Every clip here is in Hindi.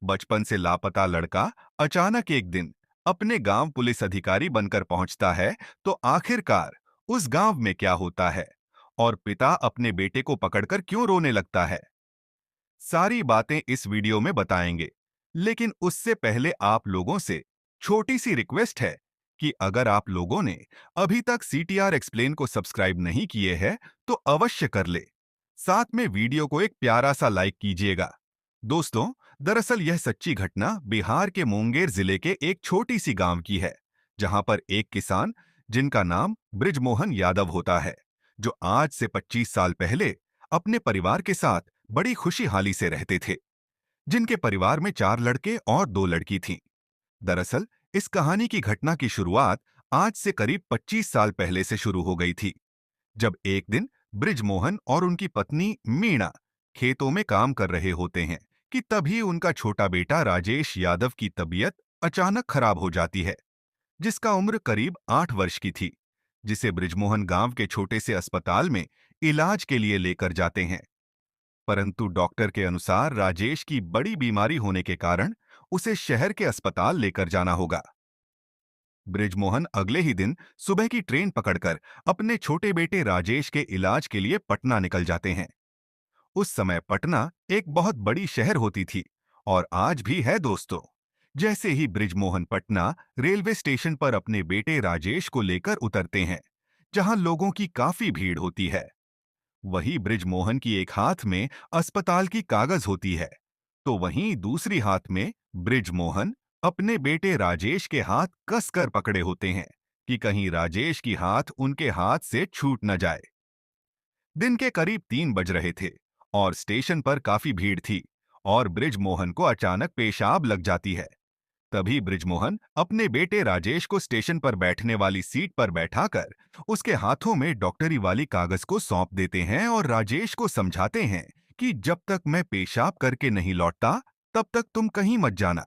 बचपन से लापता लड़का अचानक एक दिन अपने गांव पुलिस अधिकारी बनकर पहुंचता है, तो आखिरकार उस गांव में क्या होता है और पिता अपने बेटे को पकड़कर क्यों रोने लगता है, सारी बातें इस वीडियो में बताएंगे। लेकिन उससे पहले आप लोगों से छोटी सी रिक्वेस्ट है कि अगर आप लोगों ने अभी तक सीटीआर एक्सप्लेन को सब्सक्राइब नहीं किए हैं, तो अवश्य कर ले। साथ में वीडियो को एक प्यारा सा लाइक कीजिएगा। दोस्तों, दरअसल यह सच्ची घटना बिहार के मुंगेर जिले के एक छोटी सी गांव की है, जहां पर एक किसान, जिनका नाम ब्रिजमोहन यादव होता है, जो आज से 25 साल पहले अपने परिवार के साथ बड़ी खुशहाली से रहते थे। जिनके परिवार में 4 लड़के और 2 लड़की थीं। दरअसल इस कहानी की घटना की शुरुआत आज से करीब 25 साल पहले से शुरू हो गई थी, जब एक दिन ब्रिजमोहन और उनकी पत्नी मीणा खेतों में काम कर रहे होते हैं कि तभी उनका छोटा बेटा राजेश यादव की तबीयत अचानक खराब हो जाती है, जिसका उम्र करीब 8 वर्ष की थी, जिसे ब्रिजमोहन गांव के छोटे से अस्पताल में इलाज के लिए लेकर जाते हैं। परंतु डॉक्टर के अनुसार राजेश की बड़ी बीमारी होने के कारण उसे शहर के अस्पताल लेकर जाना होगा। ब्रिजमोहन अगले ही दिन सुबह की ट्रेन पकड़कर अपने छोटे बेटे राजेश के इलाज के लिए पटना निकल जाते हैं। उस समय पटना एक बहुत बड़ी शहर होती थी, और आज भी है दोस्तों। जैसे ही ब्रिजमोहन पटना रेलवे स्टेशन पर अपने बेटे राजेश को लेकर उतरते हैं, जहां लोगों की काफी भीड़ होती है, वही ब्रिजमोहन की एक हाथ में अस्पताल की कागज होती है, तो वहीं दूसरी हाथ में ब्रिजमोहन अपने बेटे राजेश के हाथ कसकर पकड़े होते हैं कि कहीं राजेश की हाथ उनके हाथ से छूट न जाए। दिन के करीब 3 बज रहे थे और स्टेशन पर काफी भीड़ थी, और ब्रिजमोहन को अचानक पेशाब लग जाती है। तभी ब्रिजमोहन अपने बेटे राजेश को स्टेशन पर बैठने वाली सीट पर बैठाकर उसके हाथों में डॉक्टरी वाली कागज को सौंप देते हैं और राजेश को समझाते हैं कि जब तक मैं पेशाब करके नहीं लौटता, तब तक तुम कहीं मत जाना।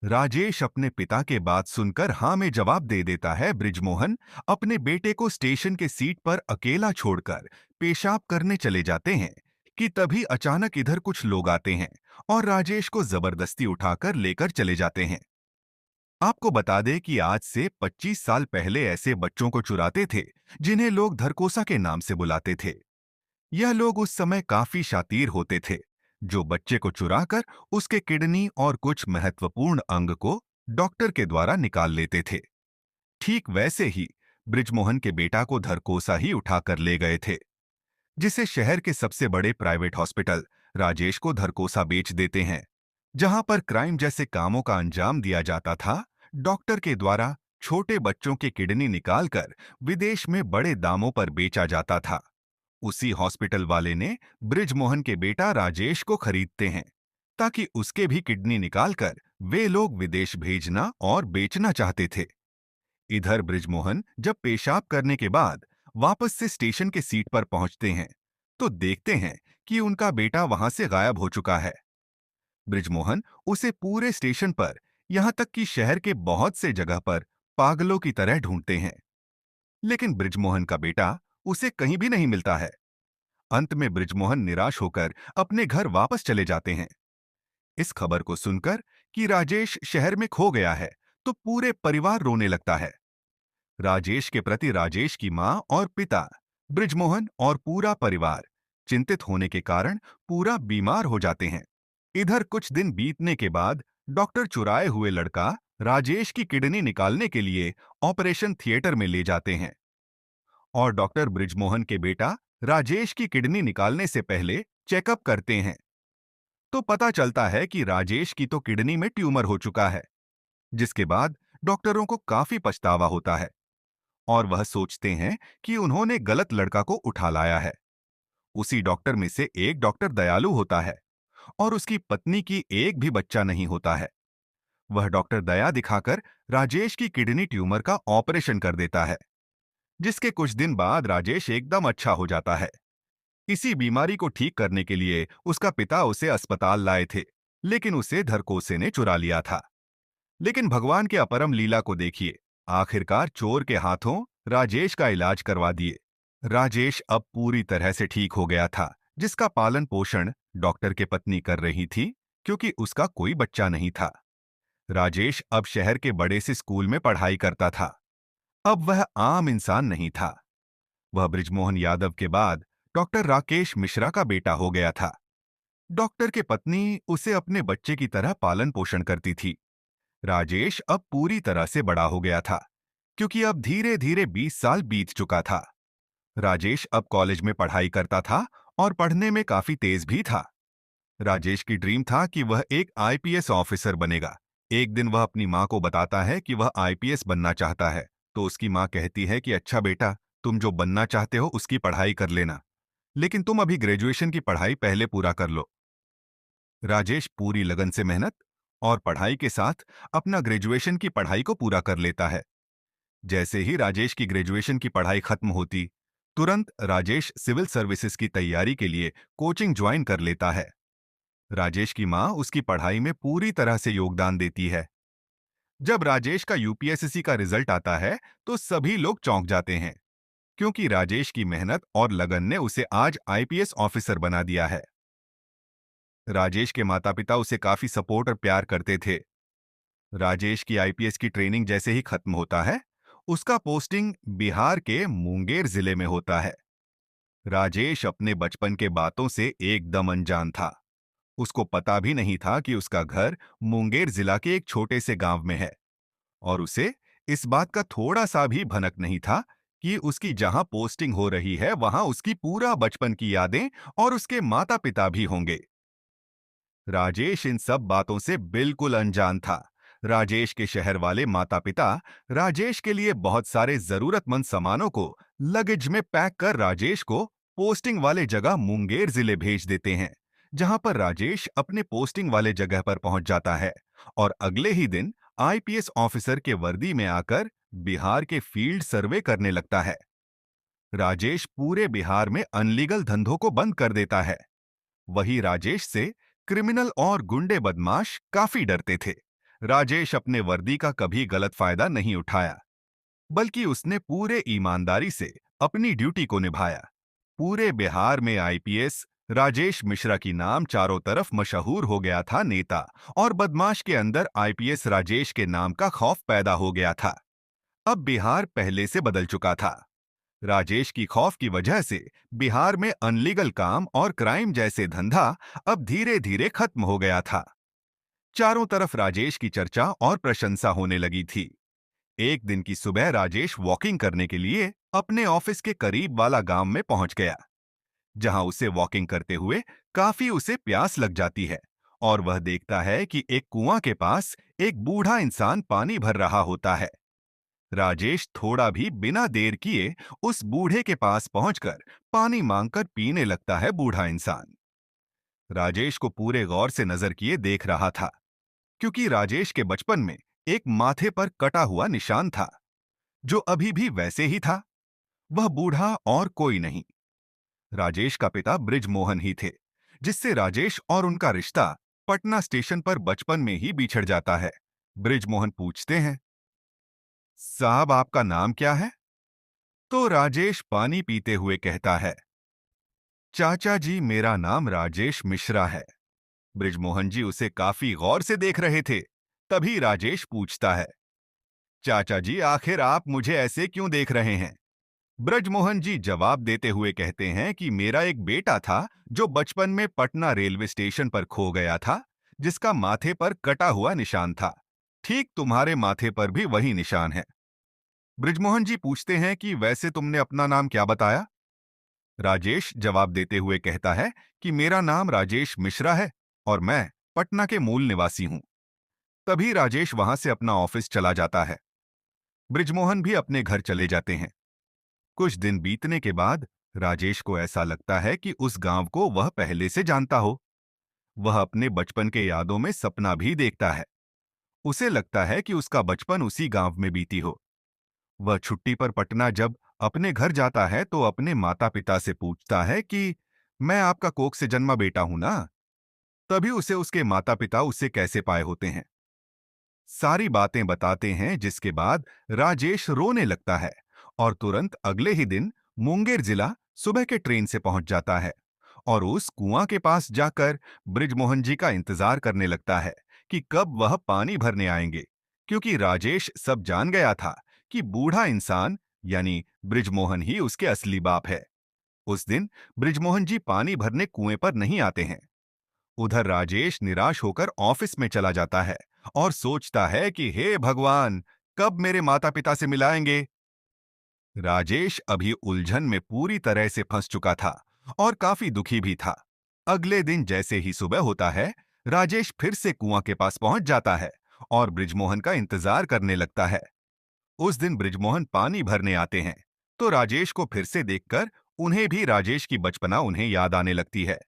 राजेश अपने पिता के बात सुनकर हाँ में जवाब दे देता है। ब्रिजमोहन अपने बेटे को स्टेशन के सीट पर अकेला छोड़कर पेशाब करने चले जाते हैं कि तभी अचानक इधर कुछ लोग आते हैं और राजेश को जबरदस्ती उठाकर लेकर चले जाते हैं। आपको बता दें कि आज से 25 साल पहले ऐसे बच्चों को चुराते थे, जिन्हें लोग धरकोसा के नाम से बुलाते थे। यह लोग उस समय काफी शातिर होते थे, जो बच्चे को चुराकर उसके किडनी और कुछ महत्वपूर्ण अंग को डॉक्टर के द्वारा निकाल लेते थे। ठीक वैसे ही ब्रिजमोहन के बेटा को धरकोसा ही उठाकर ले गए थे, जिसे शहर के सबसे बड़े प्राइवेट हॉस्पिटल राजेश को धरकोसा बेच देते हैं, जहां पर क्राइम जैसे कामों का अंजाम दिया जाता था। डॉक्टर के द्वारा छोटे बच्चों के किडनी निकालकर विदेश में बड़े दामों पर बेचा जाता था। उसी हॉस्पिटल वाले ने ब्रिजमोहन के बेटा राजेश को खरीदते हैं, ताकि उसके भी किडनी निकालकर वे लोग विदेश भेजना और बेचना चाहते थे। इधर ब्रिजमोहन जब पेशाब करने के बाद वापस से स्टेशन के सीट पर पहुंचते हैं, तो देखते हैं कि उनका बेटा वहां से गायब हो चुका है। ब्रिजमोहन उसे पूरे स्टेशन पर, यहां तक कि शहर के बहुत से जगह पर पागलों की तरह ढूंढते हैं, लेकिन ब्रिजमोहन का बेटा उसे कहीं भी नहीं मिलता है। अंत में ब्रिजमोहन निराश होकर अपने घर वापस चले जाते हैं। इस खबर को सुनकर कि राजेश शहर में खो गया है, तो पूरे परिवार रोने लगता है। राजेश के प्रति राजेश की मां और पिता, ब्रिजमोहन और पूरा परिवार चिंतित होने के कारण पूरा बीमार हो जाते हैं। इधर कुछ दिन बीतने के बाद डॉक्टर चुराए हुए लड़का राजेश की किडनी निकालने के लिए ऑपरेशन थिएटर में ले जाते हैं, और डॉक्टर ब्रिजमोहन के बेटा राजेश की किडनी निकालने से पहले चेकअप करते हैं, तो पता चलता है कि राजेश की तो किडनी में ट्यूमर हो चुका है, जिसके बाद डॉक्टरों को काफी पछतावा होता है और वह सोचते हैं कि उन्होंने गलत लड़का को उठा लाया है। उसी डॉक्टर में से एक डॉक्टर दयालु होता है, और उसकी पत्नी की एक भी बच्चा नहीं होता है। वह डॉक्टर दया दिखाकर राजेश की किडनी ट्यूमर का ऑपरेशन कर देता है, जिसके कुछ दिन बाद राजेश एकदम अच्छा हो जाता है। इसी बीमारी को ठीक करने के लिए उसका पिता उसे अस्पताल लाए थे, लेकिन उसे धरकोसे ने चुरा लिया था। लेकिन भगवान के अपरम लीला को देखिए, आखिरकार चोर के हाथों राजेश का इलाज करवा दिए। राजेश अब पूरी तरह से ठीक हो गया था, जिसका पालन पोषण डॉक्टर के पत्नी कर रही थी, क्योंकि उसका कोई बच्चा नहीं था। राजेश अब शहर के बड़े से स्कूल में पढ़ाई करता था। अब वह आम इंसान नहीं था। वह बृजमोहन यादव के बाद डॉक्टर राकेश मिश्रा का बेटा हो गया था। डॉक्टर की पत्नी उसे अपने बच्चे की तरह पालन पोषण करती थी। राजेश अब पूरी तरह से बड़ा हो गया था, क्योंकि अब धीरे धीरे 20 साल बीत चुका था। राजेश अब कॉलेज में पढ़ाई करता था और पढ़ने में काफी तेज भी था। राजेश की ड्रीम था कि वह एक आईपीएस ऑफिसर बनेगा। एक दिन वह अपनी माँ को बताता है कि वह आईपीएस बनना चाहता है, तो उसकी माँ कहती है कि अच्छा बेटा, तुम जो बनना चाहते हो उसकी पढ़ाई कर लेना, लेकिन तुम अभी ग्रेजुएशन की पढ़ाई पहले पूरा कर लो। राजेश पूरी लगन से मेहनत और पढ़ाई के साथ अपना ग्रेजुएशन की पढ़ाई को पूरा कर लेता है। जैसे ही राजेश की ग्रेजुएशन की पढ़ाई खत्म होती, तुरंत राजेश सिविल सर्विसेज की तैयारी के लिए कोचिंग ज्वाइन कर लेता है। राजेश की मां उसकी पढ़ाई में पूरी तरह से योगदान देती है। जब राजेश का यूपीएससी का रिजल्ट आता है, तो सभी लोग चौंक जाते हैं, क्योंकि राजेश की मेहनत और लगन ने उसे आज आईपीएस ऑफिसर बना दिया है। राजेश के माता पिता उसे काफी सपोर्ट और प्यार करते थे। राजेश की आईपीएस की ट्रेनिंग जैसे ही खत्म होता है, उसका पोस्टिंग बिहार के मुंगेर जिले में होता है। राजेश अपने बचपन के बातों से एकदम अनजान था। उसको पता भी नहीं था कि उसका घर मुंगेर जिला के एक छोटे से गांव में है, और उसे इस बात का थोड़ा सा भी भनक नहीं था कि उसकी जहां पोस्टिंग हो रही है वहां उसकी पूरा बचपन की यादें और उसके माता पिता भी होंगे। राजेश इन सब बातों से बिल्कुल अनजान था। राजेश के शहर वाले माता पिता राजेश के लिए बहुत सारे जरूरतमंद सामानों को लगेज में पैक कर राजेश को पोस्टिंग वाले जगह मुंगेर जिले भेज देते हैं, जहां पर राजेश अपने पोस्टिंग वाले जगह पर पहुंच जाता है और अगले ही दिन आईपीएस ऑफिसर के वर्दी में आकर बिहार के फील्ड सर्वे करने लगता है। राजेश पूरे बिहार में अनलीगल धंधों को बंद कर देता है। वही राजेश से क्रिमिनल और गुंडे बदमाश काफी डरते थे। राजेश अपने वर्दी का कभी गलत फायदा नहीं उठाया, बल्कि उसने पूरे ईमानदारी से अपनी ड्यूटी को निभाया। पूरे बिहार में आईपीएस राजेश मिश्रा की नाम चारों तरफ मशहूर हो गया था। नेता और बदमाश के अंदर आईपीएस राजेश के नाम का खौफ पैदा हो गया था। अब बिहार पहले से बदल चुका था। राजेश की खौफ की वजह से बिहार में अनलीगल काम और क्राइम जैसे धंधा अब धीरे धीरे खत्म हो गया था। चारों तरफ राजेश की चर्चा और प्रशंसा होने लगी थी। एक दिन की सुबह राजेश वॉकिंग करने के लिए अपने ऑफिस के करीब वाला गांव में पहुंच गया, जहां उसे वॉकिंग करते हुए काफी उसे प्यास लग जाती है और वह देखता है कि एक कुआं के पास एक बूढ़ा इंसान पानी भर रहा होता है। राजेश थोड़ा भी बिना देर किए उस बूढ़े के पास पहुंचकर पानी मांगकर पीने लगता है। बूढ़ा इंसान राजेश को पूरे गौर से नजर किए देख रहा था, क्योंकि राजेश के बचपन में एक माथे पर कटा हुआ निशान था, जो अभी भी वैसे ही था। वह बूढ़ा और कोई नहीं, राजेश का पिता बृजमोहन ही थे, जिससे राजेश और उनका रिश्ता पटना स्टेशन पर बचपन में ही बिछड़ जाता है। बृजमोहन पूछते हैं, साहब आपका नाम क्या है? तो राजेश पानी पीते हुए कहता है, चाचा जी मेरा नाम राजेश मिश्रा है। बृजमोहन जी उसे काफी गौर से देख रहे थे। तभी राजेश पूछता है, चाचा जी आखिर आप मुझे ऐसे क्यों देख रहे हैं? ब्रजमोहन जी जवाब देते हुए कहते हैं कि मेरा एक बेटा था जो बचपन में पटना रेलवे स्टेशन पर खो गया था, जिसका माथे पर कटा हुआ निशान था। ठीक तुम्हारे माथे पर भी वही निशान है। बृजमोहन जी पूछते हैं कि वैसे तुमने अपना नाम क्या बताया? राजेश जवाब देते हुए कहता है कि मेरा नाम राजेश मिश्रा है और मैं पटना के मूल निवासी हूं। तभी राजेश वहां से अपना ऑफिस चला जाता है। बृजमोहन भी अपने घर चले जाते हैं। कुछ दिन बीतने के बाद राजेश को ऐसा लगता है कि उस गांव को वह पहले से जानता हो। वह अपने बचपन के यादों में सपना भी देखता है। उसे लगता है कि उसका बचपन उसी गांव में बीती हो। वह छुट्टी पर पटना जब अपने घर जाता है तो अपने माता पिता से पूछता है कि मैं आपका कोख से जन्मा बेटा हूं ना? तभी उसे उसके माता पिता उससे कैसे पाए होते हैं। सारी बातें बताते हैं, जिसके बाद राजेश रोने लगता है और तुरंत अगले ही दिन मुंगेर जिला सुबह के ट्रेन से पहुंच जाता है और उस कुआं के पास जाकर ब्रिजमोहन जी का इंतजार करने लगता है कि कब वह पानी भरने आएंगे, क्योंकि राजेश सब जान गया था कि बूढ़ा इंसान यानी ब्रिजमोहन ही उसके असली बाप है। उस दिन ब्रिजमोहन जी पानी भरने कुएं पर नहीं आते हैं। उधर राजेश निराश होकर ऑफिस में चला जाता है और सोचता है कि हे भगवान, कब मेरे माता पिता से मिलाएंगे। राजेश अभी उलझन में पूरी तरह से फंस चुका था और काफी दुखी भी था। अगले दिन जैसे ही सुबह होता है, राजेश फिर से कुआं के पास पहुंच जाता है और ब्रिजमोहन का इंतजार करने लगता है। उस दिन ब्रिजमोहन पानी भरने आते हैं, तो राजेश को फिर से देखकर उन्हें भी राजेश की बचपना उन्हें याद आने लगती है।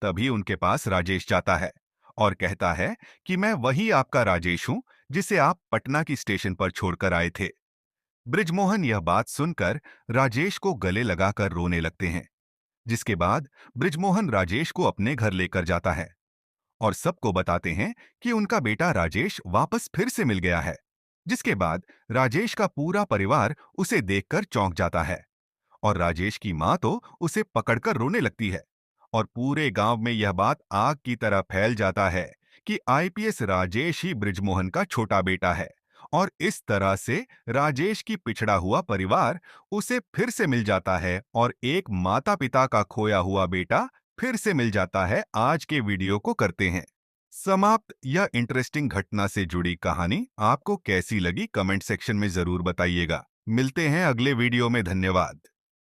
तभी उनके पास राजेश जाता है और कहता है कि मैं वही आपका राजेश हूं जिसे आप पटना की स्टेशन पर छोड़कर आए थे। ब्रिजमोहन यह बात सुनकर राजेश को गले लगाकर रोने लगते हैं, जिसके बाद ब्रिजमोहन राजेश को अपने घर लेकर जाता है और सबको बताते हैं कि उनका बेटा राजेश वापस फिर से मिल गया है। जिसके बाद राजेश का पूरा परिवार उसे देखकर चौंक जाता है और राजेश की मां तो उसे पकड़कर रोने लगती है और पूरे गांव में यह बात आग की तरह फैल जाता है कि आईपीएस राजेश ही ब्रिजमोहन का छोटा बेटा है। और इस तरह से राजेश की पिछड़ा हुआ परिवार उसे फिर से मिल जाता है और एक माता पिता का खोया हुआ बेटा फिर से मिल जाता है। आज के वीडियो को करते हैं समाप्त। यह इंटरेस्टिंग घटना से जुड़ी कहानी आपको कैसी लगी कमेंट सेक्शन में जरूर बताइएगा। मिलते हैं अगले वीडियो में। धन्यवाद।